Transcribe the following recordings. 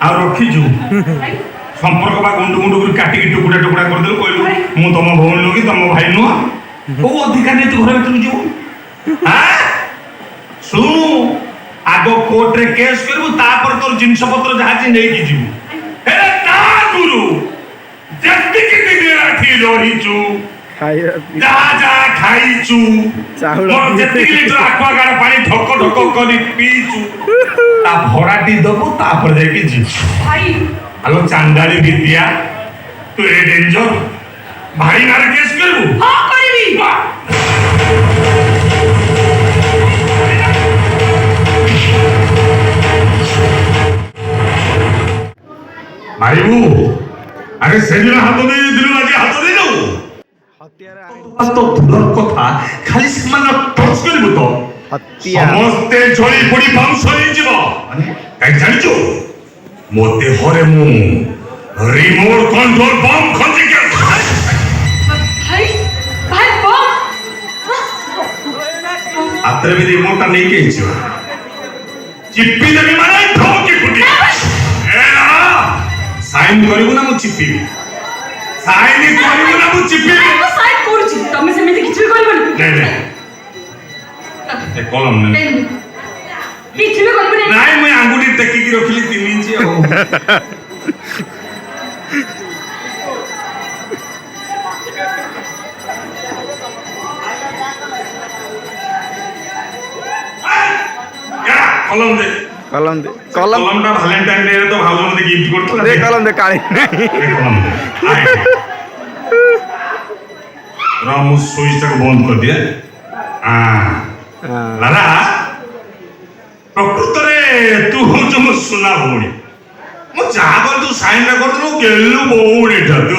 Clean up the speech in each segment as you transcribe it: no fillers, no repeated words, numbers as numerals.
ଆଉ ରଖିଛୁ ସମ୍ପର୍କ ବା ଗୁଣ୍ଡୁ ଗୁଣ୍ଡୁ କରି କାଟିକି ଟୁକୁଡ଼ା ଟୁକୁଡ଼ା କରିଦେଲୁ କହିଲୁ ମୁଁ ତମ ଭଉଣୀ ନୁହଁ କି ତମ ଭାଇ ନୁହଁ କୋଉ ଅଧିକାର ନେଇ ତୁ ଘର ଭିତରକୁ ଯିବୁ ଶୁଣୁ ଆଗ କୋର୍ଟରେ କେସ୍ କରିବୁ ତାପରେ ତୋର ଜିନିଷ ପତ୍ର ଯାହା ନେଇକି ଯିବୁ ହେଲେ ତା ଗୁରୁ ଯେତିକି ଦିନ ଏଠି ରହିଛୁ ଯାହା ଯାହା ଖାଇଛୁ ମୋର ଯେତିକି ଲିଟର ଆକ୍ୱାଗାର୍ଡ ପାଣି ଠକ ଠକ କରି ପିଇଛୁ ତା ଭଡ଼ାଟି ଦବୁ ତାପରେ ଯାଇକି ଯିବୁ ଆଲୋ ଚାନ୍ଦାଳି ବିଦ୍ୟା ତୁ ଏ ଡେଞ୍ଜର ଭାଇ ନାଁରେ କେସ୍ କରିବୁ ହଁ କରିବି ମାରିବୁ ଆରେ ସେଦିନ ହାତ ଦେଇଥିଲୁ ଆଜି ହାତ ଦେଇଦବୁ ତ ଦୂରର କଥା ଖାଲି ସେମାନେ ଟଚ୍ କରିବୁ ତ ସମସ୍ତେ ଜଳି ପଡ଼ି ବାଉଁଶ ହେଇଯିବ କାହିଁ ଜାଣିଛୁ ମୋ ଦେହରେ ମୁଁ ରିମୋଟ କଣ୍ଟ୍ରୋଲ ବମ୍ ଖଞ୍ଜିକି ହାତରେ ବି ରିମୋଟଟା ନେଇକି ହେଇଯିବ ଚିପି ଦେବି ମାନେ ଠକି ଫୁଟି ସାଇନ୍ କରିବୁ ନା ମୁଁ ଚିପିବି ସାଇନ୍ କରିବୁ ନା ମୁଁ ଚିପିବି ସାଇନ୍ କରୁଛି ତମେ ସେମିତି କିଛି ବି କରିବନି ନାଇଁ ଏ କଲମ ନେ କିଛି ବି କରିବନି ନାଇଁ ମୁଁ ଆଙ୍ଗୁଠି ଟେକିକି ରଖିଲି 3 ଇଞ୍ଚ ଆଉ कलम दे कलमटा भैलेंटाइन डे रे तो भाउज मते गिफ्ट करथला दे कलम दे काली कलम दे राम स्विच तक बंद कर दिया लाला प्रकृत रे तू हो जो सुना भौणी मु जहा कर तू साइन ना कर तू गेलु भौणी था तू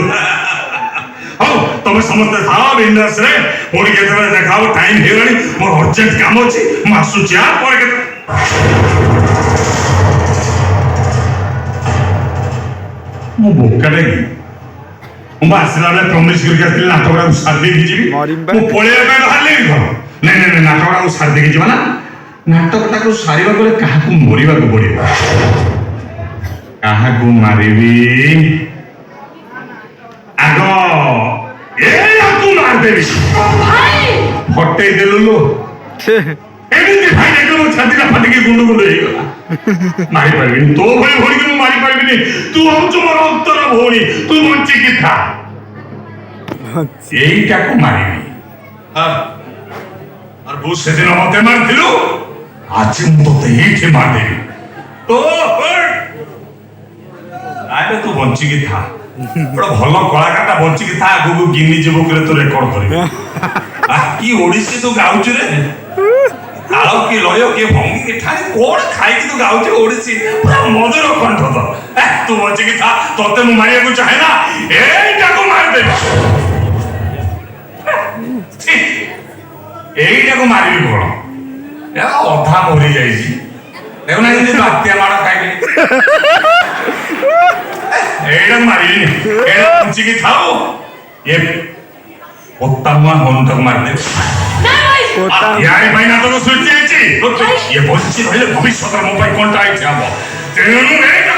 हो तुम समस्त थाओ बिंदास रे मोर के तरह देखाओ टाइम हे गणी मोर अर्जेंट काम अछि मासु जा पर के मु बोकाडे की मु आसला बेले प्रॉमिस करके आसली नाटकटा को साथ देकी जीवी मु पळेया पे बाहरले घर नहीं नाटकटा को साथ देकी जीवा ना नाटकटा को सारीबा बेले काहा को मरिबा को पड़िबो काहा को मारिबी आगो ए तू मार देबी भाई फटे देलु लो एमिति भाई देखो छातीटा फाटिकी गुंडु गुंडु हे गला मारी पारबिनी तो भई भोणी के मारी पारबिनी तू हम मोर अंतर भोणी तू बंची की था एईटा को मारिबी और वो सेदिन मते मार दिलु आज मु तो एईठे मार देबी तो आबे तू बंची की था बड़ा भलो कलाकारटा बंची की था आगु गिनीज बुक रे तो रेकॉर्ड करबी की ओडिसी तो गाउछ रे तालो की लयो के भंगी के ठाने कोड खाई की तू गाउछ ओडिसी पूरा मधुर कंठ तो तू बंची की था तोते मु मारिया को चाहे ना एईटा को मार दे एईटा को मारिबी कोन ए अधा मरि जाई छी देखो ना जे बात्या माडा खाइबी एईटा मारिबी एड़ा बंची की थाओ ये ओत्तामा होन तक मार दे यार भाई ना तो सोची ये बंची रहले भविष्य मोबाइल कोनटा आइछ हम तेनु एटा